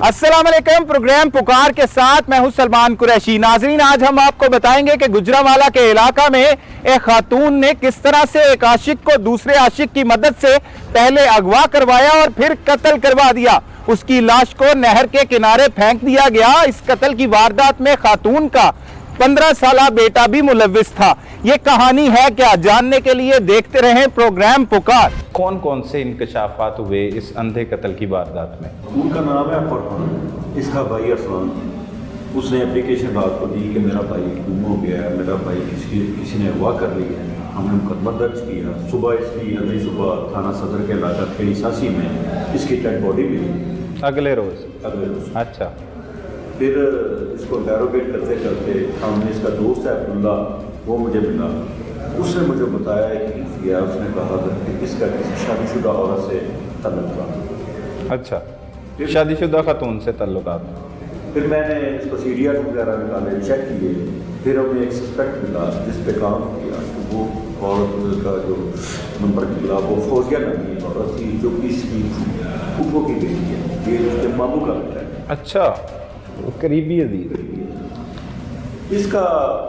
अस्सलाम वालेकुम। प्रोग्राम पुकार के साथ मैं हूं सलमान कुरैशी। नाजरीन, आज हम आपको बताएंगे कि गुजरांवाला के इलाका में एक खातून ने किस तरह से एक आशिक को दूसरे आशिक की मदद से पहले अगवा करवाया और फिर कत्ल करवा दिया। उसकी लाश को नहर के किनारे फेंक दिया गया। इस कत्ल की वारदात में खातून का 15 साला बेटा भी मुलव्विस था। ये कहानी है क्या, जानने के लिए देखते रहें प्रोग्राम पुकार। कौन कौन से इंकशाफात हुए इस अंधे कत्ल की वारदात में? उनका नाम है फरहान, इसका भाई अरसलान। उसने एप्लीकेशन रात को दी कि मेरा भाई गुम हो गया है, मेरा भाई किसी ने अगवा कर लिया है। हमने मुकदमा दर्ज किया। सुबह इसकी अगली सुबह थाना सदर के इलाका खेड़ी सासी में इसकी डेड बॉडी मिली। अगले रोज? अच्छा। फिर इसको इंटेरोगेट करते करते हमने इसका दोस्त है अब्दुल्ला, वो मुझे मिला। उसने मुझे बताया कि उसने कहा कि इसका किसी शादीशुदा औरत से तल्लुक था। अच्छा, शादीशुदा खातून से तल्लुकात। फिर मैंने इसको सीडीआर वगैरह निकाले, चेक किए। फिर हमें एक सस्पेक्ट मिला जिस पे काम किया। तो वो औरत का जो नंबर निकला वो फौजिया नामी औरत थी, जो कि इसकी फूफो की बेटी है। ये उसके मामू का बेटा है। अच्छा, करीबी अजीज। इसका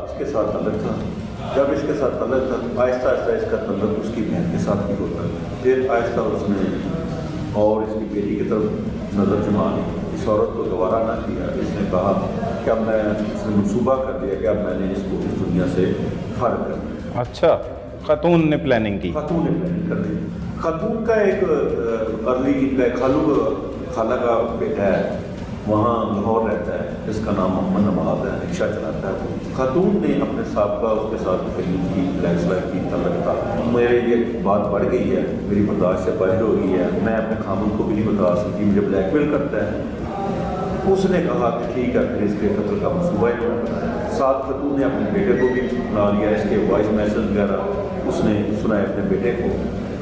इसके साथ तल्लुक था। जब इसके साथ तल्लुक था, आहिस्ता आहिस्ता इसका तल्लुक उसकी बहन के साथ भी होता है। फिर आहिस्ता उसने और इसकी बेटी की तरफ नज़र जमा ली। इस औरत को दोबारा ना किया। इसने कहा कि अब इसने मनसूबा कर दिया कि अब मैंने इसको इस दुनिया से फारिग कर दिया। अच्छा, खातून ने प्लानिंग की? खातून ने प्लानिंग कर दी। खातून का एक अर्ली खाला का बेटा है, वहाँ लाहौर रहता है, जिसका नाम मोहम्मद नवाज है, रिक्शा चलाता है। खातून ने अपने साहबका उसके साथ खरीद की, लैंडस्लाइड की, तल्लुक था। मेरे ये बात बढ़ गई है, मेरी बर्दाश्त से बाहर हो गई है, मैं अपने खामन को भी नहीं बता सकती, मुझे ब्लैकमेल करता है। उसने कहा कि ठीक है, फिर इसके कत्ल का मनसूबा ही बनाया। साथ खातून ने अपने बेटे को भी बुला लिया। इसके वॉइस मैसेज वगैरह उसने सुनाए अपने बेटे को।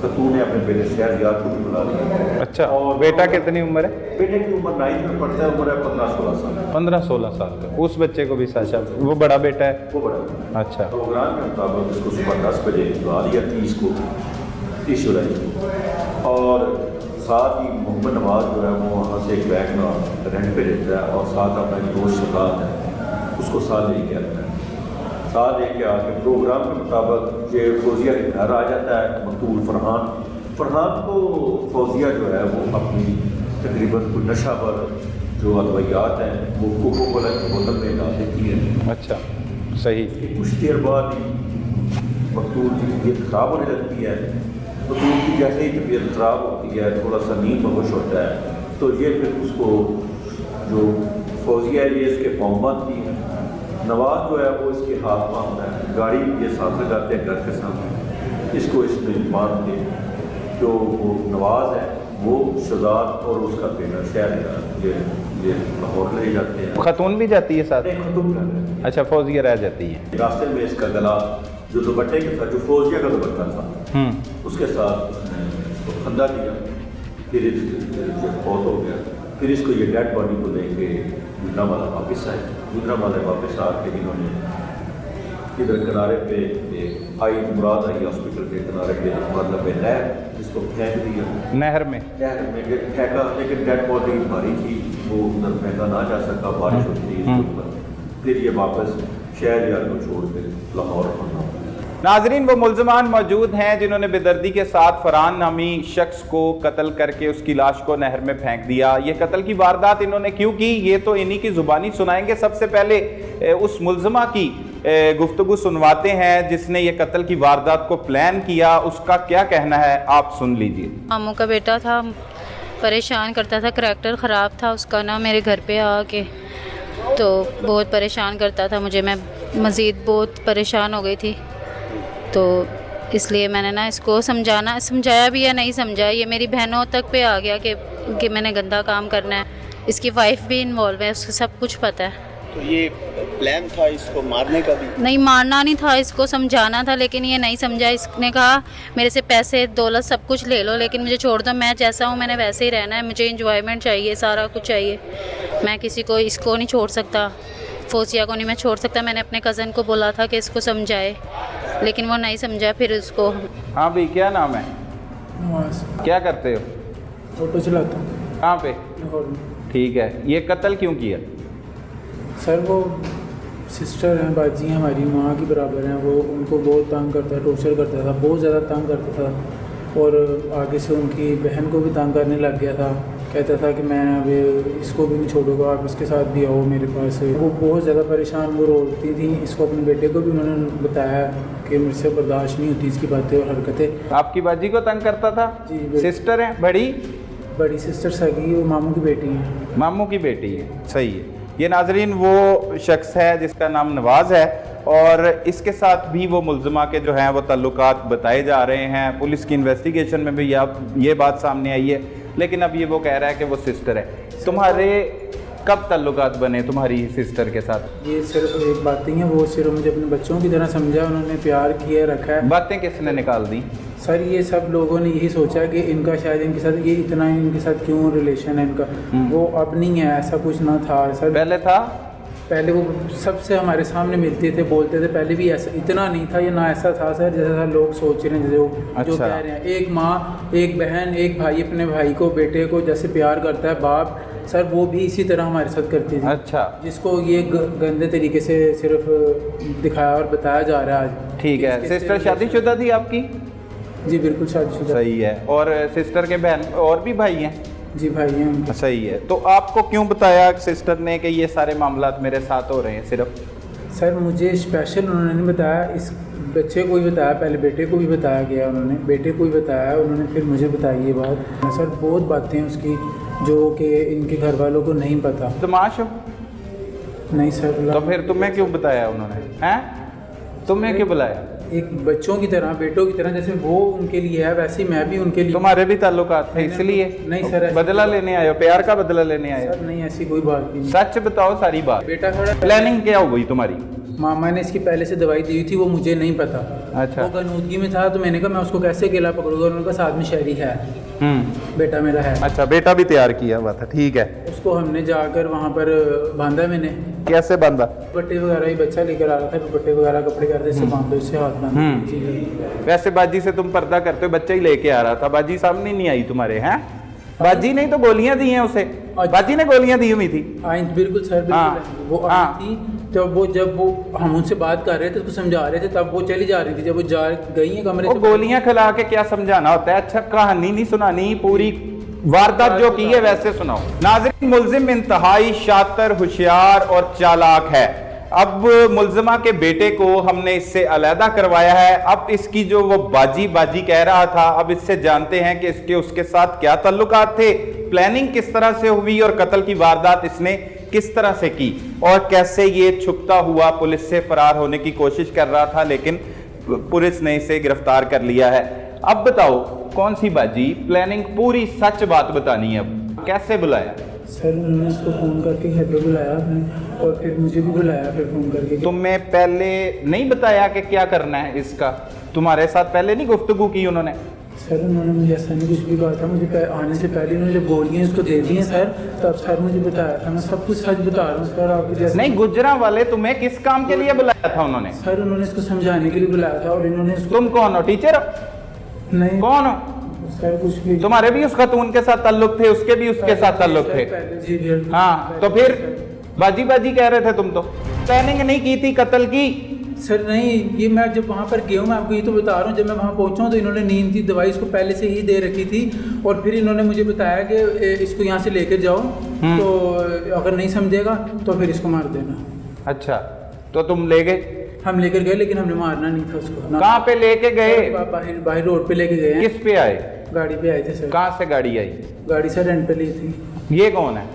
खातून ने अपने बेटे शहरयार को भी बुला लिया। अच्छा, और बेटा कितनी उम्र है? बेटे की उम्र 9th में पढ़ता है, उम्र है 15-16 साल। 15-16 साल का। उस बच्चे को भी साशा, वो बड़ा बेटा है? वो बड़ा। अच्छा। प्रोग्राम के मुताबिक उसको सुबह 10 बजे बुला लिया, 30 जुलाई को। और साथ ही मोहम्मद नवाज जो है वो वहाँ से एक बैग में रेंट पे लेता है और साथ अपना एक दोस्त शहजाद है, उसको साथ लेके आता है। साथ लेके आके प्रोग्राम के मुताबिक ये फौजिया के घर आ जाता है मकतूल फरहान को फौजिया जो है वो अपनी तकरीबन कोई नशा पर जो अदवायात हैं वो कोको कोला की बोतल में डाल देती है। अच्छा, सही। कुछ देर बाद ही मकतूल की तबीयत ख़राब होने लगती है। मकतूल की जैसे ही तबीयत ख़राब होती है, थोड़ा सा नींद बहोश होता है, तो ये फिर उसको जो फौजिया ये इसके पाँव बांधती है। नवाज जो है वो इसके हाथ बांधता है। गाड़ी ये साथ लगाते हैं घर के सामने, इसको इसमें बांध के जो वो नवाज है वो शहजाद और उसका बेटा शहर ये लाहौर ले जाते हैं। खातून भी जाती है साथ? खातून। अच्छा, फौजिया रह जाती है। रास्ते में इसका गला जो दुपट्टे का था, जो फौजिया का दुपट्टा था, उसके साथ उसने इसको फंदा दिया। फिर बहुत हो गया। फिर इसको ये डेड बॉडी को लेके गुजरांवाला वापस आए। गुजरांवाला वापस आके इन्होंने इधर किनारे पे आई मुराद आई हॉस्पिटल के किनारे पे मतलब नहर, जिसको फेंक दिया। नहर में फेंका, लेकिन डेड बॉडी भारी थी, वो उधर फेंका ना जा सका, बारिश होती थी इसके ऊपर। फिर ये वापस शहरयार को छोड़ के लाहौर पहुंचा। नाजरीन, वो मुल्ज़मान मौजूद हैं जिन्होंने बेदर्दी के साथ फरहान नामी शख्स को कत्ल करके उसकी लाश को नहर में फेंक दिया। ये कत्ल की वारदात इन्होंने क्यों की, ये तो इन्हीं की ज़ुबानी सुनाएंगे। सबसे पहले उस मुल्ज़मा की गुफ्तगू सुनवाते हैं जिसने ये कत्ल की वारदात को प्लान किया। उसका क्या कहना है आप सुन लीजिए। मामू का बेटा था, परेशान करता था, करैक्टर ख़राब था उसका ना। मेरे घर पे आके तो बहुत परेशान करता था मुझे। मैं मज़ीद बहुत परेशान हो गई थी, तो इसलिए मैंने ना इसको समझाया भी है, नहीं समझा। ये मेरी बहनों तक पे आ गया कि मैंने गंदा काम करना है। इसकी वाइफ भी इन्वॉल्व है, उसको सब कुछ पता है। तो ये प्लान था इसको मारने का भी? नहीं, मारना नहीं था, इसको समझाना था, लेकिन ये नहीं समझा। इसने कहा मेरे से पैसे दौलत सब कुछ ले लो, लेकिन मुझे छोड़ दो, मैं जैसा हूँ मैंने वैसे ही रहना है, मुझे एंजॉयमेंट चाहिए, सारा कुछ चाहिए। मैं किसी को इसको नहीं छोड़ सकता, फौजिया को नहीं मैं छोड़ सकता। मैंने अपने कज़न को बोला था कि इसको समझाए, लेकिन वो नहीं समझा। फिर उसको। हाँ भाई, क्या नाम है? क्या करते हो? ऑटो चलाता हूँ। कहाँ पे? लाहौर में। ठीक है, ये कत्ल क्यों किया? सर वो सिस्टर हैं, बाजी हैं, हमारी माँ की बराबर हैं, वो उनको बहुत तंग करता है, टॉर्चर करता था, बहुत ज़्यादा तंग करता था। और आगे से उनकी बहन को भी तंग करने लग गया था, कहता था कि मैं अभी इसको भी नहीं छोड़ूंगा, आप इसके साथ भी आओ मेरे पास। वो बहुत ज़्यादा परेशान, वो रोती थी। इसको अपने बेटे को भी उन्होंने बताया कि मेरे से बर्दाश्त नहीं होती इसकी बातें और हरकतें। आपकी बाजी को तंग करता था? जी। सिस्टर है बड़ी सिस्टर सगी, वो मामू की बेटी है। मामू की बेटी है, सही है। ये नाजरीन वो शख्स है जिसका नाम नवाज है और इसके साथ भी वो मुल्ज़िमा के जो हैं वो ताल्लुकात बताए जा रहे हैं। पुलिस की इन्वेस्टिगेशन में भी ये बात सामने आई है, लेकिन अब ये वो कह रहा है कि वो सिस्टर है। तुम्हारे कब ताल्लुकात बने तुम्हारी सिस्टर के साथ? ये सिर्फ एक बात नहीं है, वो सिर्फ मुझे अपने बच्चों की तरह समझा, उन्होंने प्यार किया रखा है। बातें किसने निकाल दी? सर ये सब लोगों ने यही सोचा कि इनका शायद इनके साथ ये इतना इनके साथ क्यों रिलेशन है इनका। वो अब नहीं है, ऐसा कुछ ना था सर। पहले था? पहले वो सबसे हमारे सामने मिलते थे, बोलते थे, पहले भी ऐसा इतना नहीं था, ये ना ऐसा था सर जैसा लोग सोच रहे हैं, जो अच्छा। कह रहे हैं। एक माँ, एक बहन, एक भाई अपने भाई को, बेटे को जैसे प्यार करता है बाप, सर वो भी इसी तरह हमारे साथ करती थी। अच्छा। जिसको ये गंदे तरीके से सिर्फ दिखाया और बताया जा रहा है आज। ठीक है। सिस्टर शादीशुदा थी आपकी? जी बिल्कुल शादीशुदा। सही है। और सिस्टर के बहन और भी भाई हैं? जी भाई हैं उनके। सही है। तो आपको क्यों बताया सिस्टर ने कि ये सारे मामलात मेरे साथ हो रहे हैं सिर्फ? सर मुझे स्पेशल उन्होंने नहीं बताया, इस बच्चे को भी बताया, पहले बेटे को भी बताया गया, उन्होंने बेटे को भी बताया, उन्होंने फिर मुझे बताई ये बात। सर बहुत बातें हैं उसकी जो कि इनके घर वालों को नहीं पता। तमाश हो? नहीं सर। तो फिर तुम्हें क्यों बताया उन्होंने? हैं? तुम्हें क्यों बुलाया? एक बच्चों की तरह, बेटों की तरह, जैसे वो उनके लिए है वैसे ही मैं भी उनके लिए। तुम्हारे भी ताल्लुकात थे इसलिए? नहीं सर। बदला लेने आए हो? प्यार का बदला लेने आए हो? सर नहीं, ऐसी कोई बात नहीं। सच बताओ सारी बात। बेटा खड़ा। प्लानिंग क्या हो गई तुम्हारी? मामा ने इसकी पहले से दवाई दी थी, वो मुझे नहीं पता। अच्छा। वो गनूदगी में था, तो मैंने कहा मैं उसको कैसे अकेला पकड़ूंगा, उनका साथ में शहरी है, बेटा मेरा है। अच्छा, बेटा भी तैयार किया हुआ था। ठीक है। उसको हमने जाकर वहाँ पर बांधा। मैंने कैसे बांधा? दुपट्टे वगैरह, ही बच्चा लेकर आ रहा था, दुपट्टे वगैरह कपड़े करते इससे बांधो, इससे हाथ बांधो। वैसे बाजी से तुम पर्दा करते हो, बच्चा ही लेके आ रहा था, बाजी सामने नहीं आई तुम्हारे? हैं? बाजी ने तो गोलियां दी हैं उसे, बाजी ने गोलियां दी हुई थी। बिल्कुल सर, बिल्कुल। वो आई थी तो जब वो हम उनसे बात कर रहे थे, उसको समझा रहे थे, तब वो चली जा रही थी। जब वो जा गई है कमरे से, गोलियां खिला के क्या समझाना होता है? अच्छा, कहानी नहीं सुनानी, पूरी वारदात जो की है वैसे सुनाओ। नाज़रीन, मुल्जिम इंतहाई शातिर, होशियार और चालाक है। अब मुल्जिमा के बेटे को हमने इससे अलहदा करवाया है। अब इसकी जो वो बाजी कह रहा था, अब इससे जानते हैं कि इसके उसके साथ क्या ताल्लुकात थे, प्लानिंग किस तरह से हुई और कत्ल की वारदात इसने किस तरह से की, और कैसे ये छुपता हुआ पुलिस से फरार होने की कोशिश कर रहा था, लेकिन पुलिस ने इसे गिरफ्तार कर लिया है। अब बताओ कौन सी बाजी? प्लानिंग, पूरी सच बात बतानी है। अब कैसे बुलाया? सर उन्होंने इसको फ़ोन करके घर पे बुलाया आपने, और फिर मुझे भी बुलाया फिर फ़ोन करके। तुम्हें पहले नहीं बताया कि क्या करना है इसका? तुम्हारे साथ पहले नहीं गुफ्तगू की उन्होंने? सर उन्होंने मुझे ऐसा नहीं कुछ भी कहा था, मुझे आने से पहले उन्होंने जब गोलियाँ इसको दे दी हैं सर, तब सर मुझे बताया था। मैं सब कुछ सच बता रहा हूँ सर, आपको जैसे। नहीं, गुजरा वाले तुम्हें किस काम के लिए बुलाया था उन्होंने? सर उन्होंने इसको समझाने के लिए बुलाया था, और इन्होंने तुम कौन हो? टीचर हो? नहीं। कौन हो? सर कुछ भी। तुम्हारे भी उस खातून के साथ ताल्लुक थे, उसके भी उसके साथ ताल्लुक थे? हाँ, तो फिर बाजी कह रहे थे तुम तो। प्लानिंग नहीं की थी कत्ल की? सर नहीं, ये मैं जब वहाँ पर गया हूँ, मैं आपको ये तो बता रहा हूँ, जब मैं वहाँ पहुँचा हूँ तो इन्होंने नींद की दवाई इसको पहले से ही दे रखी थी, और फिर इन्होंने मुझे बताया कि इसको यहाँ से लेकर जाओ, तो अगर नहीं समझेगा तो फिर इसको मार देना। अच्छा, तो तुम ले गए? हम लेकर गए, लेकिन हमने मारना नहीं था उसको। कहाँ पे लेके गए? बाहर रोड पे लेके गए। किस पे आए? गाड़ी पे आए थे सर। कहाँ से गाड़ी आई? गाड़ी सर रेंट पे ली थी। ये कौन है?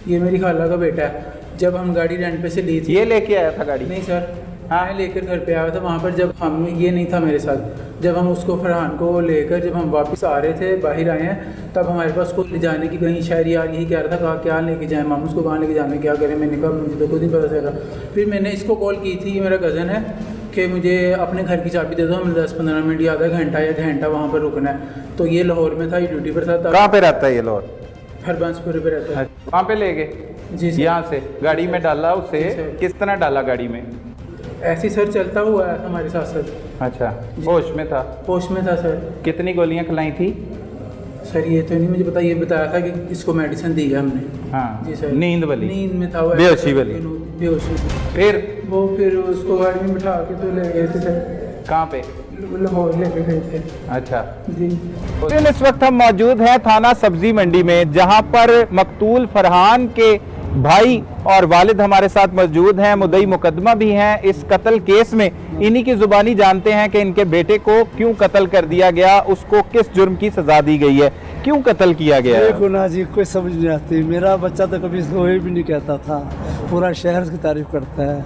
ये मेरी खाला का बेटा है। जब हम गाड़ी रेंट पे से ली थी। ये लेके आया था गाड़ी? नहीं सर, हाँ लेकर घर पे आया था। वहाँ पर जब हम, ये नहीं था मेरे साथ, जब हम उसको फरहान को लेकर जब हम वापस आ रहे थे, बाहर आए हैं, तब हमारे पास को ले जाने की कहीं शायद यार यही कह रहा था, कहा क्या लेके जाएँ मामू, उसको कहाँ लेके जाना, क्या करें। मैंने कहा मुझे तो खुद ही पता चला। फिर मैंने इसको कॉल की थी, ये मेरा कज़न है, कि मुझे अपने घर की चाबी दे दो, हमें 10-15 मिनट या आधा घंटा या घंटा वहाँ पर रुकना है। तो ये लाहौर में था, ये ड्यूटी पर था। कहाँ पे रहता है ये लाहौर? हरबंसपुर पे रहता है। वहाँ पे ले गए? जी सर। यहाँ से गाड़ी में डाला उसे? किस तरह डाला गाड़ी में? ऐसी सर चलता हुआ है हमारे साथ साथ। अच्छा, होश में था? होश में था सर। कितनी गोलियां खिलाई थी? सर ये तो नहीं मुझे पता, ये बताया था कि इसको मेडिसिन दी है हमने। हाँ जी सर, नींद वाली, नींद में था वो, बेहोशी वाली। बेहोशी। फिर उसको गाड़ी में बिठा के तो ले गए थे सर। कहाँ पे? लाहौर लेके गए थे। अच्छा जी। इस वक्त हम मौजूद हैं थाना सब्जी मंडी में, जहां पर मकतूल फरहान के भाई और वालिद हमारे साथ मौजूद हैं, मुद्दई मुकदमा भी हैं इस कत्ल केस में। इन्हीं की जुबानी जानते हैं कि इनके बेटे को क्यों कत्ल कर दिया गया, उसको किस जुर्म की सजा दी गई है, क्यों कत्ल किया गया है। देखो ना जी, कोई समझ नहीं आती। मेरा बच्चा तो कभी सोए भी नहीं कहता था, पूरा शहर उसकी तारीफ करता है।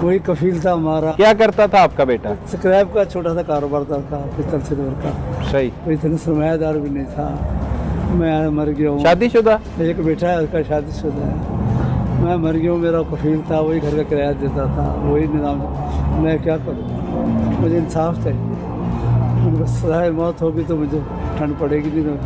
वही कफील था हमारा। क्या करता था आपका बेटा? स्क्रैप का छोटा सा कारोबार था पिस्तल सिल्वर का। सही। कोई इतना सरमायादार भी नहीं था। मैं मर गया हूँ। शादीशुदा? एक बेटा है, उसका शादीशुदा है। मैं मर गया हूँ, मेरा कफील था, वही घर का किराया देता था, वही निज़ाम। मैं क्या करूँ, मुझे इंसाफ चाहिए। सजाए मौत होगी तो मुझे ठंड पड़ेगी, नहीं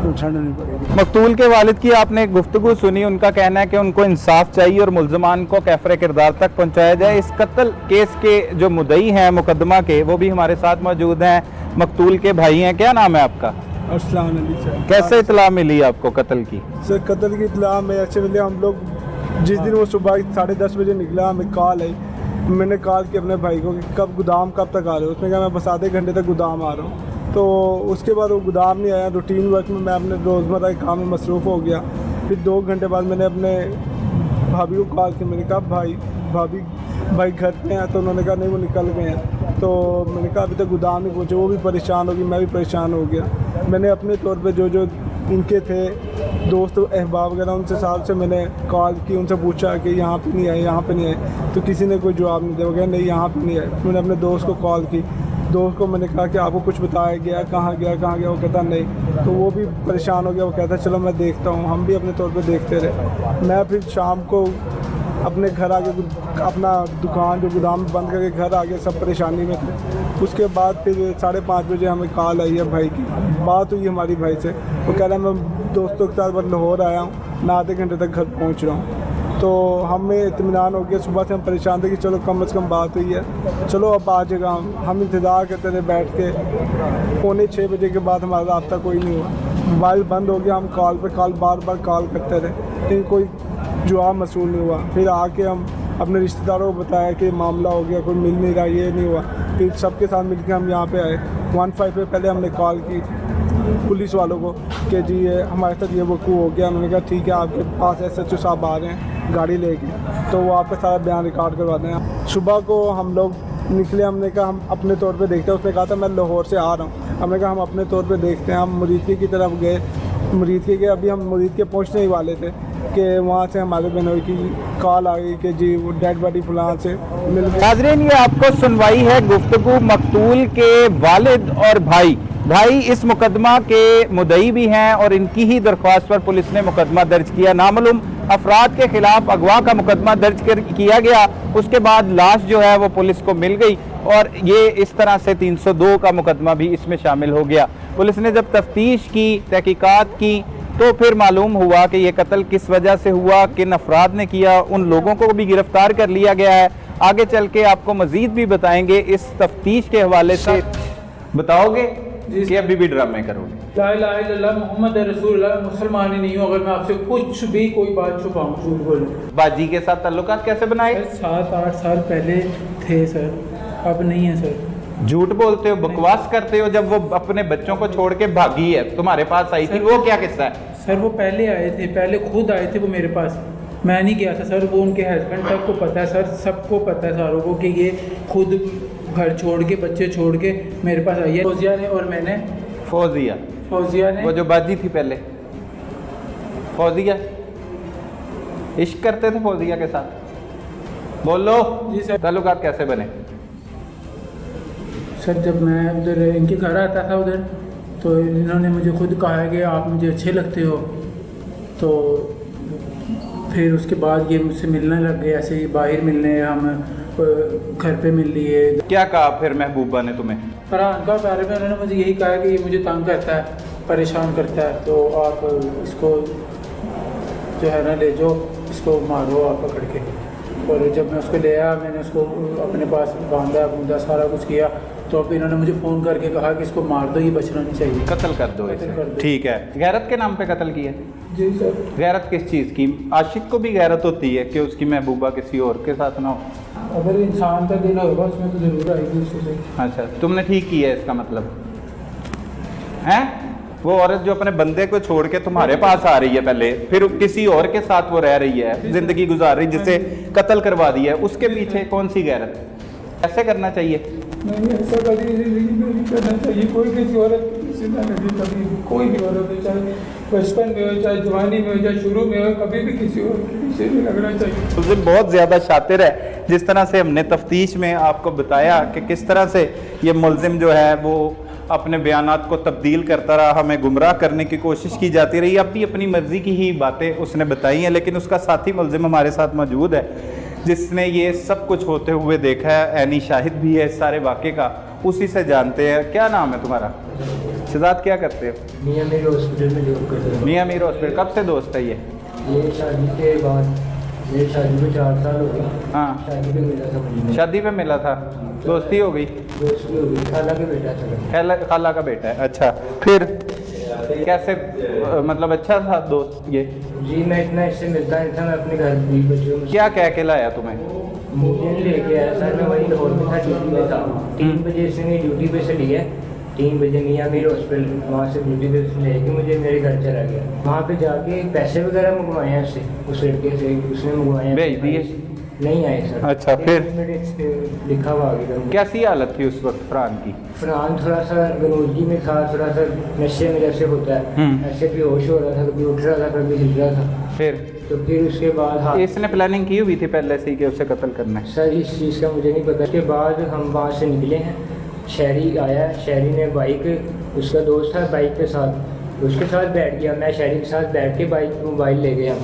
तो ठंड नहीं पड़ेगी। मकतूल के वालिद की आपने गुफ्तगू सुनी, उनका कहना है कि उनको इंसाफ चाहिए और मुल्जमान को कैफरे किरदार तक पहुंचाया जाए। इस कत्ल केस के जो मुद्दई हैं मुकदमा के, वो भी हमारे साथ मौजूद हैं, मकतूल के भाई हैं। क्या नाम है आपका? अस्सलाम वालेकुम सर। कैसे इतला मिली आपको कत्ल की? सर कत्ल की इतला में अच्छे मिले। हम लोग जिस दिन वो सुबह 10:30 बजे निकला, हमें कॉल आई। मैंने कॉल की अपने भाई को कि कब गोदाम कब तक आ रहे हो। उसने कहा मैं बस आधे घंटे तक गोदाम आ रहा हूँ। तो उसके बाद वो गोदाम नहीं आया। रूटीन वर्क में मैं अपने रोज़मर्रा के काम में मसरूफ़ हो गया। फिर 2 घंटे बाद मैंने अपने भाभी को कॉल की। मैंने कहा भाई घर पे हैं? तो उन्होंने कहा नहीं, वो निकल गए हैं। तो मैंने कहा अभी तक गोदाम नहीं पहुँचे। वो भी परेशान होगी, मैं भी परेशान हो गया। मैंने अपने तौर पे जो उनके थे दोस्त अहबाब वगैरह, उनसे साहब से मैंने कॉल की, उनसे पूछा कि यहाँ पे नहीं आए, यहाँ पे नहीं आए। तो किसी ने कोई जवाब नहीं दिया। वो कहा नहीं यहाँ पे नहीं आए। मैंने अपने दोस्त को कॉल की। दोस्त को मैंने कहा कि आपको कुछ बताया गया, कहाँ गया? वो कहता नहीं। तो वो भी परेशान हो गया। वो कहता चलो मैं देखता हूँ। हम भी अपने तौर पे देखते रहे। मैं फिर शाम को अपने घर आके अपना दुकान जो गोदाम बंद करके घर आ गया, सब परेशानी में थे। उसके बाद फिर 5:30 बजे हमें कॉल आई है भाई की। बात हुई हमारी भाई से। वो कह रहा है मैं दोस्तों के साथ बस लाहौर आया हूँ, मैं आधे घंटे तक घर पहुँच रहा हूँ। तो हमें इत्मीनान हो गया। सुबह से हम परेशान थे कि चलो कम से कम बात हुई है, चलो अब आ जाएगा। हम इंतज़ार करते रहे बैठ के। 5:45 बजे के बाद हमारा रब्ता कोई नहीं हुआ। मोबाइल बंद हो गया। हम कॉल बार कॉल करते रहे, लेकिन कोई जवाब मसूल नहीं हुआ। फिर आके हम अपने रिश्तेदारों को बताया कि मामला हो गया, कोई मिल नहीं रहा, ये नहीं हुआ। फिर सबके साथ मिलकर हम यहाँ पे आए। 15 पे पहले हमने कॉल की पुलिस वालों को कि जी ये हमारे साथ ये वकूअ हो गया। उन्होंने कहा ठीक है, आपके पास SHO साहब आ रहे हैं गाड़ी लेके, तो वो आपका सारा बयान रिकॉर्ड करवा दें। सुबह को हम लोग निकले। हमने कहा हम अपने तौर पे देखते हैं। उसने कहा था मैं लाहौर से आ रहा हूँ। हमने कहा हम अपने तौर पे देखते हैं। हम मुरीदकी की तरफ गए। मुरीदकी के अभी हम मुरीदकी पहुँचने ही वाले थे कि वहाँ से हमारे बहनोई की कॉल आ गई कि जी वो डेड बॉडी फलां से मिल गई। नाज़रीन, ये आपको सुनवाई है गुफ्तगू मकतूल के वालिद और भाई इस मुकदमा के मुद्दई भी हैं और इनकी ही दरख्वास्त पर पुलिस ने मुकदमा दर्ज किया। नामालूम अफराद के खिलाफ अगवा का मुकदमा दर्ज किया गया। उसके बाद लाश जो है वो पुलिस को मिल गई और ये इस तरह से 302 का मुकदमा भी इसमें शामिल हो गया। पुलिस ने जब तफ्तीश की, तहकीकात की, तो फिर मालूम हुआ कि ये कत्ल किस वजह से हुआ, किन अफराद ने किया। उन लोगों को भी गिरफ्तार कर लिया गया है। आगे चल के आपको मजीद भी बताएंगे। इस तफ्तीश के हवाले से बताओगे कि अभी भी ड्रामे करोगे? ला इलाहा इल्लल्लाह मुहम्मद रसूलुल्लाह, मुसलमान ही नहीं हूँ अगर मैं आपसे कुछ भी कोई बात छुपाऊँ, झूठ बोलूँ। बाजी के साथ ताल्लुकात कैसे बनाए? 7-8 साल पहले थे सर, अब नहीं है सर। झूठ बोलते हो, बकवास करते हो। जब वो अपने बच्चों को छोड़ के भागी है, तुम्हारे पास आई थी, वो क्या किस्सा है? सर वो पहले आए थे, पहले खुद आए थे वो मेरे पास, मैं नहीं गया था सर। वो उनके हस्बैंड तक को पता है सर, सबको पता है सारों को कि ये खुद घर छोड़ के, बच्चे छोड़ के मेरे पास आई है। फौजिया ने और मैंने। फौजिया ने, वो जो बाजी थी पहले, फौजिया इश्क करते थे फौजिया के साथ। बोलो जी सर। ताल्लुकात कैसे बने? सर जब मैं उधर इनके घर आता था उधर, तो इन्होंने मुझे खुद कहा है कि आप मुझे अच्छे लगते हो। तो फिर उसके बाद ये मुझसे मिलने लग गए, ऐसे ही बाहर मिलने, हम घर पे मिल लिए। क्या कहा फिर महबूबा ने तुम्हें? फरहान का बारे में उन्होंने मुझे यही कहा कि ये मुझे तंग करता है, परेशान करता है, तो आप इसको जो है ना ले जाओ, इसको मारो आप पकड़ के। और जब मैं उसको ले आया, मैंने उसको अपने पास बांधा बूंदा सारा कुछ किया, तो अब इन्होंने मुझे फ़ोन करके कहा कि इसको मार दो, ये बचना नहीं चाहिए। कत्ल कर दो कत्ल इसे। कर दो। ठीक है, गैरत के नाम पे कत्ल किया। जी सर। गैरत किस चीज़ की? आशिक को भी गैरत होती है कि उसकी महबूबा किसी और के साथ ना हो। अगर इंसान का दिल होगा उसमें तो ज़रूर आएगी उससे। अच्छा, तुमने ठीक किया है इसका मतलब है? वो औरत जो अपने बंदे को छोड़ के तुम्हारे पास आ रही है पहले, फिर किसी और के साथ वो रह रही है, जिंदगी गुजार रही, जिसे कत्ल करवा दिया है, उसके पीछे कौन सी गैरत? ऐसे करना चाहिए? नहीं, ऐसा कभी ज़िंदगी में नहीं करना चाहिए। कोई किसी औरत की जिंदा कभी कभी कोई भी औरत हो, चाहे बचपन में हो, चाहे जवानी में हो, चाहे शुरू में हो, कभी भी किसी और के पीछे नहीं लगना चाहिए। उस दिन बहुत ज़्यादा शातिर है, जिस तरह से हमने तफ्तीश में आपको बताया कि किस तरह से ये मुलजिम जो है वो अपने बयानात को तब्दील करता रहा, हमें गुमराह करने की कोशिश की जाती रही। अब भी अपनी मर्ज़ी की ही बातें उसने बताई हैं, लेकिन उसका साथी मुलजिम हमारे साथ मौजूद है जिसने ये सब कुछ होते हुए देखा है, ऐनी शाहिद भी है इस सारे वाक़े का, उसी से जानते हैं। क्या नाम है तुम्हारा? शहजाद, क्या करते हो? मियाँ मीर हॉस्पिटल में जॉब करते हैं। मियाँ मीर हॉस्पिटल। कब से दोस्त है ये? शादी के बाद, मेरी शादी को 4 साल हो गए। हाँ, शादी पे मिला था मुझे। शादी पे मिला था, दोस्ती हो गई, दोस्ती हो गई, खाला के बेटा था। खाला का बेटा है। अच्छा, फिर कैसे मतलब अच्छा था दोस्त ये? जी मैं इतना इससे मिलता नहीं था, मैं अपने घर भी बच्चों में क्या कह के लाया तुम्हें? मुझे नहीं लेके आया सर, मैं वहीं लाहौर में था, ड्यूटी में था। 3 बजे इसने मेरी ड्यूटी पे से लिया, 3 बजे मियाँ मीर हॉस्पिटल, वहाँ से ड्यूटी पे लेके मुझे मेरे घर चला गया। वहाँ पे जाके पैसे वगैरह मंगवाए हैं उससे, उस लड़के से उसने मंगवाए हैं। भेज दिए? नहीं आए सर। अच्छा, फिर? लिखा हुआ आगे। कैसी हालत थी उस वक्त फरहान की? फरहान थोड़ा सा गनोदगी में था, थोड़ा सा नशे में जैसे होता है, ऐसे बेहोश हो रहा था, कभी उठ रहा था, कभी हिल रहा था। फिर तो फिर उसके बाद हाँ इसने प्लानिंग की हुई थी पहले से ही कि उसे कत्ल करना है? सर इस चीज़ का मुझे नहीं पता। उसके बाद हम वहाँ से निकले हैं, शहरी आया, शहरी ने बाइक, उसका दोस्त था बाइक के साथ, उसके साथ बैठ गया, मैं शहरी के साथ बैठ के बाइक मोबाइल ले गया।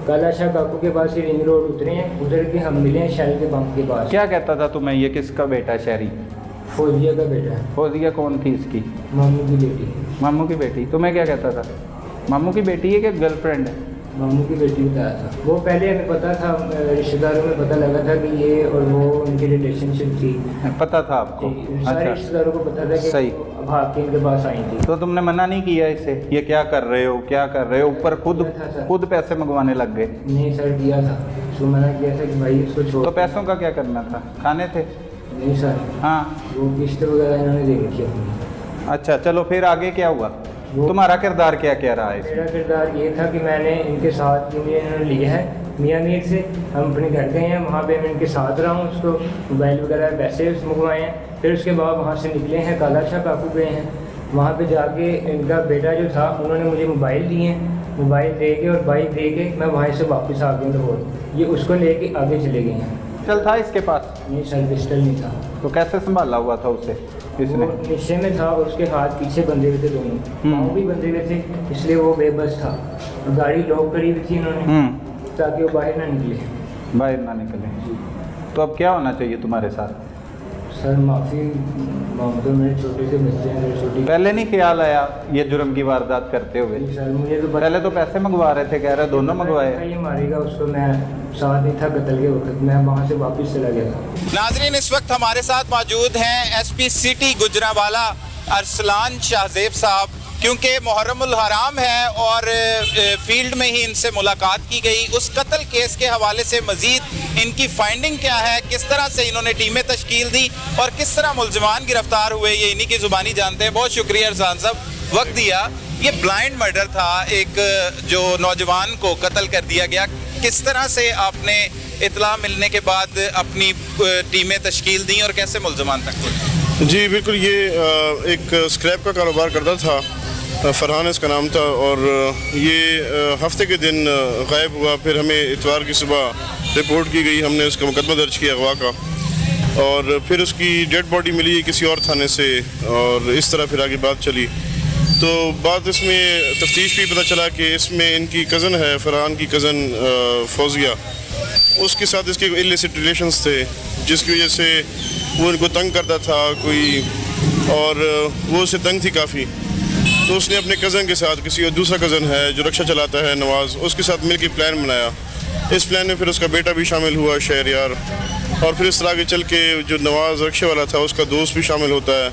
काला शाह काकू के पास ही रिंग रोड उतरे हैं, उधर के हम मिले हैं शहरी के पंप के पास। क्या कहता था तुम्हें ये किसका बेटा है शहरी? फौजिया का बेटा है। फौजिया कौन थी इसकी? मामू की बेटी। मामू की बेटी। तुम्हें क्या कहता था? मामू की बेटी है कि गर्लफ्रेंड है? मामू की बेटी बताया था। वो पहले हमें पता था, रिश्तेदारों में पता लगा था कि ये और वो उनकी रिलेशनशिप थी। पता था आपको? सारे अच्छा, रिश्तेदारों को पता था कि सही। भाग के इनके पास आई थी। तो तुमने मना नहीं किया इसे? ये क्या कर रहे हो, क्या कर रहे हो? ऊपर खुद पैसे मंगवाने लग गए? नहीं सर, किया था, उसको मना किया था कि भाई इसको छोड़। तो पैसों का क्या करना था? खाने थे? नहीं सर, हाँ। वो किस्त वगैरह इन्होंने दे रखी अपनी। अच्छा, चलो फिर आगे क्या हुआ? तुम्हारा किरदार क्या क्या रहा है? मेरा किरदार ये था कि मैंने इनके साथ, मुझे इन्होंने लिया है मियाँ मीर से, हम अपने घर गए हैं, वहाँ पे मैं इनके साथ रहा हूँ, उसको मोबाइल वगैरह पैसे मंगवाए हैं। फिर उसके बाद वहाँ से निकले हैं, काला शाह काकू गए हैं, वहाँ पे जाके इनका बेटा जो था उन्होंने मुझे मोबाइल दिए, मोबाइल दे के और बाइक दे के मैं वहाँ से वापस आ गया लाहौर। ये उसको लेके आगे चले गए हैं। पिस्टल था इसके पास? नहीं सर, पिस्टल नहीं था। तो कैसे संभाला हुआ था उसे इसने? वो नशे में था और उसके हाथ पीछे बंधे हुए थे दोनों, पाँव भी बंधे हुए थे, इसलिए वो बेबस था। गाड़ी लॉक करी हुई थी इन्होंने ताकि वो बाहर ना निकले। बाहर ना निकले। तो अब क्या होना चाहिए तुम्हारे साथ? सर माफ़ी मांगता हूँ, मेरे छोटे से बच्चे हैं, मेरे छोटी। पहले नहीं ख्याल आया ये जुर्म की वारदात करते हुए? सर मुझे तो पहले तो पैसे मंगवा रहे थे, कह रहे दोनों मंगवाए। ये मारेगा उसको, मैं साथ नहीं था कत्ल के वक्त, मैं वहाँ से वापस चला गया था। नाजरीन, इस वक्त हमारे साथ मौजूद हैं एसपी सिटी गुजरांवाला अरसलान शाहजेब साहब, क्योंकि मुहर्रमुल हराम है और फील्ड में ही इनसे मुलाकात की गई। उस कत्ल केस के हवाले से मजीद इनकी फाइंडिंग क्या है, किस तरह से इन्होंने टीमें तश्कील दी और किस तरह मुलजमान गिरफ्तार हुए, ये इन्हीं की ज़ुबानी जानते हैं। बहुत शुक्रिया अरसान साहब, वक्त दिया। ये ब्लाइंड मर्डर था, एक जो नौजवान को कत्ल कर दिया गया। किस तरह से आपने इतला मिलने के बाद अपनी टीमें तश्कील दी और कैसे मुलजमान तक पहुंचे? जी बिल्कुल, ये एक स्क्रैप का कारोबार करता था, फरहान इसका नाम था, और ये हफ्ते के दिन गायब हुआ। फिर हमें इतवार की सुबह रिपोर्ट की गई, हमने उसका मुकदमा दर्ज किया अगवा का, और फिर उसकी डेड बॉडी मिली किसी और थाने से, और इस तरह फिर आगे बात चली। तो बात इसमें तफ्तीश भी पता चला कि इसमें इनकी कज़न है, फरहान की कज़न फौजिया, उसके साथ इसके इलिसिट रिलेशंस थे, जिसकी वजह से वो इनको तंग करता था कोई, और वो उससे तंग थी काफ़ी। तो उसने अपने कज़न के साथ, किसी और दूसरा कज़न है जो रक्षा चलाता है नवाज़, उसके साथ मिलकर प्लान बनाया। इस प्लान में फिर उसका बेटा भी शामिल हुआ, शहरयार, और फिर इस तरह आगे चल के जो नवाज़ रक्शे वाला था उसका दोस्त भी शामिल होता है।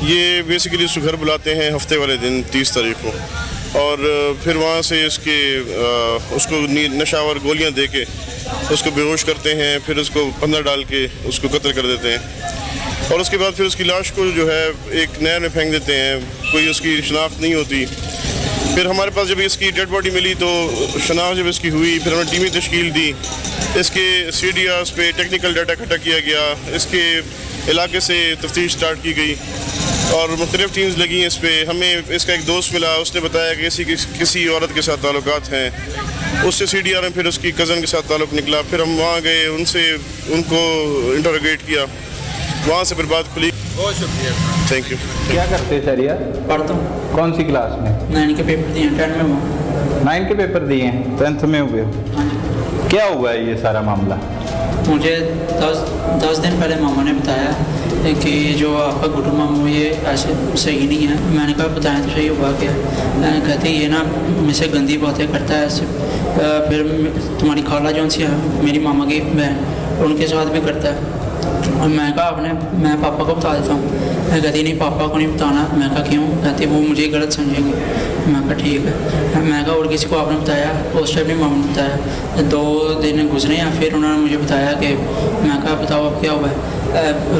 ये बेसिकली उसको घर बुलाते हैं हफ्ते वाले दिन 30 तारीख को, और फिर वहाँ से उसको नशावर गोलियाँ दे के उसको बेहोश करते हैं, फिर उसको अंदर डाल के उसको कत्ल कर देते हैं, और उसके बाद फिर उसकी लाश को जो है एक नहर में फेंक देते हैं। कोई उसकी शनाख्त नहीं होती। फिर हमारे पास जब इसकी डेड बॉडी मिली तो शनाख्त जब इसकी हुई, फिर हमने टीमें तश्कील दी, इसके CDRs पे टेक्निकल डाटा इकट्ठा किया गया, इसके इलाके से तफ्तीश स्टार्ट की गई और मुख्तलिफ टीम्स लगी हैं इस पर। हमें इसका एक दोस्त मिला, उसने बताया कि किसी औरत के साथ ताल्लुकात हैं। उससे CDR में फिर उसकी कज़न के साथ ताल्लुक़ निकला। फिर हम वहाँ गए, उनको इंटरोगेट किया, वहाँ से फिर बात खुली। बहुत शुक्रिया, थैंक यू। क्या करते शरिया? पढ़ता हूँ। कौन सी क्लास में? 9 के पेपर दिए, 10 में हूँ। 9 के पेपर दिए हैं, 10th में हुए हो। हाँ जी। क्या हुआ है ये सारा मामला? मुझे 10 दिन पहले मामा ने बताया कि जो आपका गुड्डू मामू ये ऐसे सही नहीं है। मैंने कहा बताएं तो सही हुआ क्या? कहते ये ना मुझसे गंदी बातें करता है ऐसे। फिर तुम्हारी खाला जो सी है मेरी मामा की बहन, उनके साथ भी करता है। मैं कहा मैं पापा को बता देता हूँ। कहती नहीं पापा को नहीं बताना। मैं कहा क्यों? कहती वो मुझे गलत समझेंगे। मैं कहा ठीक है। मैं कहा और किसी को आपने बताया? उस टाइम भी मामा ने बताया। 2 दिन गुजरे हैं, फिर उन्होंने मुझे बताया कि मैं कहा बताओ अब क्या हुआ है?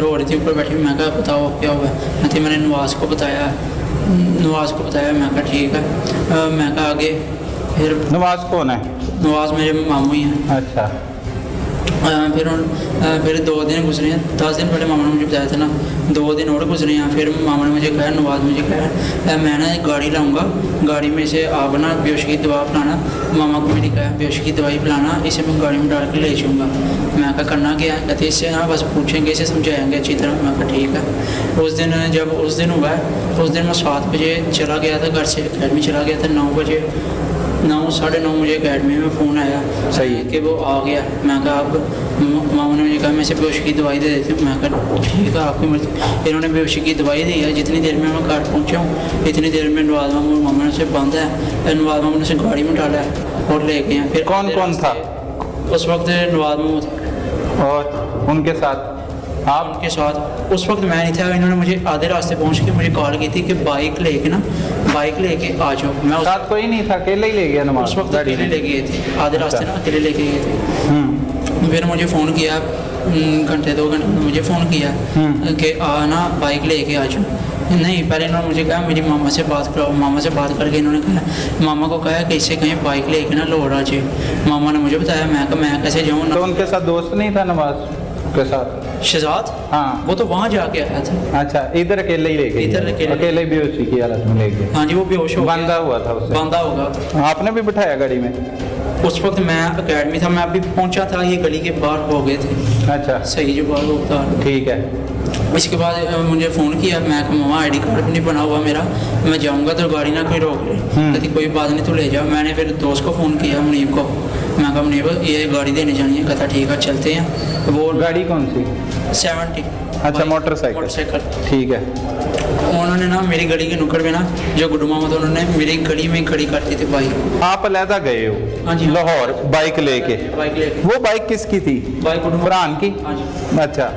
रो रही थी ऊपर बैठी। मैं कहा बताओ अब क्या हुआ है? कहती मैंने नवाज़ को बताया। मैं कहा ठीक है। मैं कहा आगे फिर। नवाज़ कौन है? नवाज़ मेरे मामू ही हैं। अच्छा। फिर 2 दिन गुजरे हैं। 10 दिन पहले मामा ने मुझे बताया था ना, 2 दिन और गुजरे हैं। फिर मामा ने मुझे कहा, नवाज़ मुझे कहा मैं ना एक गाड़ी लाऊंगा, गाड़ी में से आप ना बेहोशी की दवा पिलाना। मामा को मैंने कहा बेहोशी की दवाई पिलाना, इसे मैं गाड़ी में डाल के ले जाऊँगा। मैं कहा करना क्या? कहते इससे ना बस पूछेंगे, इसे समझाएंगे अच्छी तरह। मैं कहा ठीक है। उस दिन हुआ है, उस दिन मैं 7 बजे चला गया था घर से, अकेडमी चला गया था। 9 बजे 9 साढ़े 9 मुझे अकेडमी में फ़ोन आया सही कि वो आ गया। मैं कहा अब मामा ने मुझे कहा मैं इसे बेहोशी की दवाई दे देती हूँ। मैं कहा ठीक है आपकी मर्ज़ी। इन्होंने बेहोशी की दवाई दी है। जितनी देर में मैं घर पहुँचा हूँ इतनी देर में नवाज़ मामा ने उसे बांधा है, नवाज़ मामा ने उसे गाड़ी में डाला है और ले गए हैं। फिर कौन था उस वक्त? नवाज़ मामा थे और उनके साथ आप? उनके साथ उस वक्त मैं नहीं था। इन्होंने मुझे आधे रास्ते पहुँच के मुझे कॉल की थी कि बाइक लेके आ जाओ। मैं साथ कोई नहीं था, अकेले ही ले गया नवाज़? उस वक्त अकेले ले गए थे, आधे रास्ते ना अकेले लेके गए थे। फिर मुझे फ़ोन किया, घंटे 2 घंटे में मुझे फ़ोन किया कि आना बाइक लेके आ जाओ। नहीं, पहले इन्होंने मुझे कहा मेरी मामा से बात कराओ। मामा से बात करके इन्होंने कहा, मामा को कहा कि इससे कहीं बाइक लेके ना लाहौर आ जाए। मामा ने मुझे बताया। मैं कहा मैं कैसे जाऊँ? तो उनके साथ दोस्त नहीं था नवाज़ के साथ? शहजाद? हाँ, वो तो वहाँ जाके आया था। अच्छा, इधर अकेले ही ले गए? इधर अकेले बेहोशी की हालत में ले गए? हाँ जी, वो बेहोश हो गया। बांधा हुआ था उससे? बांधा होगा। आपने भी बिठाया गाड़ी में? उस वक्त मैं अकेडमी था, मैं अभी पहुंचा था, ये गली के बाहर हो गए थे। अच्छा, सही जो बाहर होता है। ठीक है। इसके बाद मुझे फ़ोन किया। मैं कहा मामा ID कार्ड भी नहीं बना हुआ मेरा, मैं जाऊंगा तो गाड़ी ना कोई रोक ले। कहती कोई बात नहीं तो ले जाओ। मैंने फिर दोस्त को फ़ोन किया, मुनीब को। मैं कहा मुनीब ये गाड़ी देने जानी है। कहता ठीक है चलते हैं। वो गाड़ी कौन सी? 70। अच्छा, मोटरसाइकिल। ठीक है। उन्होंने ना मेरी गली के नुक्कड़ में ना जो गुड्डू मामा थे उन्होंने मेरी गली में खड़ी कर दी थी बाइक। आप अलहदा गए हो? हाँ जी, लाहौर बाइक लेके? वो बाइक किसकी थी? बाइक फरहान की? हाँ जी। अच्छा,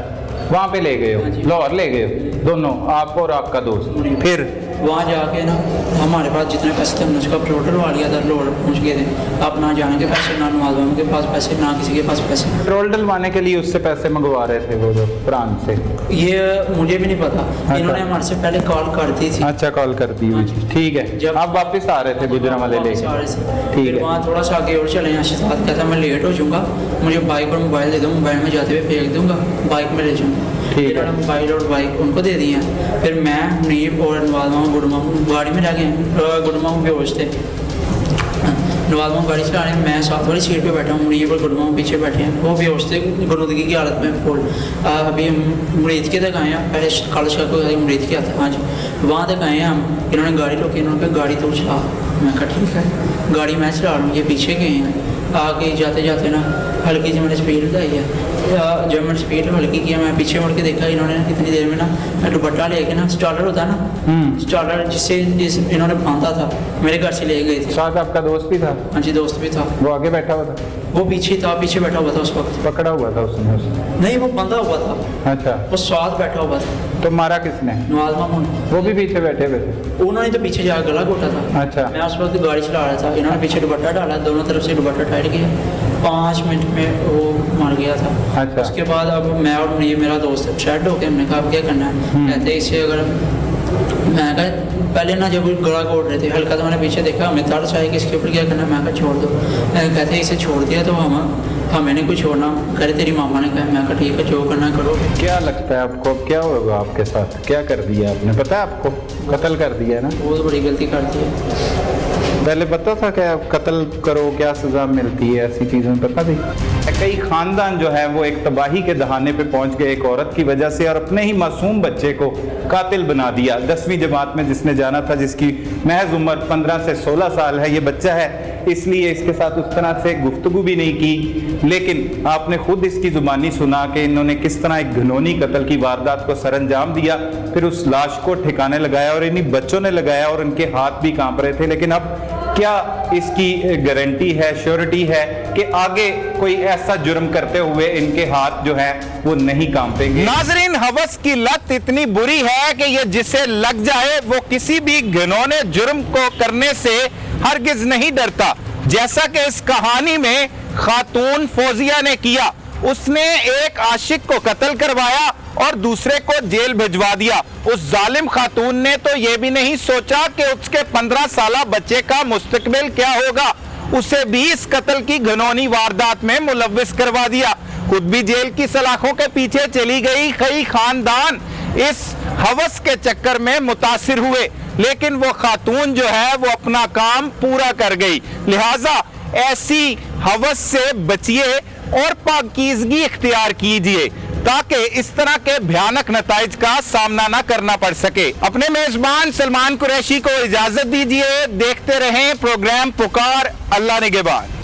वहाँ पे ले गए हो? लाहौर ले गए हो दोनों, आप और आपका दोस्त? फिर वहाँ जाके ना हमारे पास जितने पैसे थे हमने उसका पेट्रोल डलवा लिया था। लाहौर पहुँच गए थे। अब ना जाने के पैसे, ना नवाज़ मामा के पास पैसे, ना किसी के पास पैसे। पेट्रोल डलवाने के लिए उससे पैसे मंगवा रहे थे वो जो फरहान से? ये मुझे भी नहीं पता। इन्होंने हमारे से पहले कॉल कर दी थी। अच्छा, कॉल कर दी हुई। ठीक है। जब आप वापस आ रहे थे गुजरांवाले लेके? ठीक है। वहाँ थोड़ा सा आगे और चले हैं। शहजाद कहता मैं लेट हो जाऊँगा, मुझे बाइक और मोबाइल दे दो, मोबाइल में जाते हुए फेंक दूँगा, बाइक में ले जाऊँगा। ठीक है। मोबाइल और बाइक उनको दे दिए। फिर मैं मुनीब और नवाज़ मामा गुड्डू मामा गाड़ी में रह गए। गुड्डू मामा बेहोश थे। नवाज़ मामा गाड़ी चला रहे हैं, मैं साथ वाली सीट पे बैठा हूँ, मुनीब और गुड्डू मामा पीछे बैठे हैं। वो बेहोश थे, गुनूदगी की हालत में फुल। अभी हम मुरीद के तक आए हैं। पहले कॉलेज का कोई मुरीद के आता। हाँ जी, वहाँ तक आए हैं हम। इन्होंने गाड़ी रोकी, इन्होंने कहा गाड़ी तो चला। मैं कहा ठीक है। गाड़ी मैं चला रहा हूँ, ये पीछे गए हैं। आगे जाते जाते ना हल्की सी मैंने स्पीड लगाई है। जब मैंने स्पीड हल्की किया, मैं पीछे मुड़ के देखा, इन्होंने इतनी देर में ना दुपट्टा लेके ना स्टॉलर होता है ना, स्टॉलर जिससे इन्होंने बांधा था, मेरे घर से ले गए थे। साथ आपका दोस्त भी था? हाँ जी, दोस्त भी था। वो आगे बैठा हुआ था? वो पीछे था, पीछे बैठा हुआ था उस वक्त। पकड़ा हुआ था उसने? नहीं, वो बंधा हुआ था। अच्छा। वो साथ बैठा हुआ था। तो मारा किसने? नवाज मामू ने। वो भी पीछे बैठे हुए थे? उन्होंने तो पीछे जाकर गला घोटा था। अच्छा। मैं उस वक्त गाड़ी चला रहा था, इन्होंने पीछे दुपट्टा डाला, दोनों तरफ से दुपट्टा टाइट किया, 5 मिनट में वो मर गया था। अच्छा। उसके बाद अब मैं और ये मेरा दोस्त ट्रेड हो गया, हमने कहा अब क्या करना है। कहते इसे अगर मैं कहा पहले ना जब गला घोट रहे थे हल्का, तो मैंने पीछे देखा, हमें तरस आए कि इसके ऊपर क्या करना है। मैं कहा छोड़ दो। कहते इसे छोड़ दिया तो हमें नहीं कुछ छोड़ना, करे तेरी मामा ने कहा। मैं कहा ठीक है, जो करना करो। क्या लगता है आपको क्या होगा आपके साथ? क्या कर दिया आपने? पता है आपको? कत्ल कर दिया है ना? बहुत बड़ी गलती कर दी है। पहले पता था कि आप कत्ल करो क्या सजा मिलती है, ऐसी चीज़ें पता थी? कई खानदान जो है वो एक तबाही के दहाने पे पहुंच गए एक औरत की वजह से, और अपने ही मासूम बच्चे को कातिल बना दिया। 10वीं जमात में जिसने जाना था, जिसकी महज उम्र 15 से 16 साल है, ये बच्चा है, इसलिए इसके साथ उस तरह से गुफ्तगू भी नहीं की। लेकिन आपने खुद इसकी जुबानी सुना कि इन्होंने किस तरह एक घिनौनी कत्ल की वारदात को सरअंजाम दिया, फिर उस लाश को ठिकाने लगाया और इन्हीं बच्चों ने लगाया, और उनके हाथ भी कांप रहे थे। लेकिन अब क्या इसकी गारंटी है, श्योरिटी है कि आगे कोई ऐसा जुर्म करते हुए इनके हाथ जो है वो नहीं कांपेंगे? नाजरीन, हवस की लत इतनी बुरी है कि ये जिसे लग जाए वो किसी भी घिनौने जुर्म को करने से हरगिज नहीं डरता। जैसा कि इस कहानी में खातून फौजिया ने किया, उसने एक आशिक को कत्ल करवाया और दूसरे को जेल भिजवा दिया। उस जालिम खातून ने तो यह भी नहीं सोचा कि उसके 15 साला बच्चे का मुस्तकबिल क्या होगा, उसे भी इस कत्ल की घिनौनी वारदात में मुलव्विस करवा दिया। खुद भी जेल की सलाखों के पीछे चली गई। कई खानदान इस हवस के चक्कर में मुतासिर हुए, लेकिन वो खातून जो है वो अपना काम पूरा कर गई। लिहाजा ऐसी हवस से बचिए और पाकीज़गी इख्तियार कीजिए ताकि इस तरह के भयानक नताइज का सामना ना करना पड़ सके। अपने मेजबान सलमान कुरैशी को इजाजत दीजिए। देखते रहें प्रोग्राम पुकार। अल्लाह निगहबान।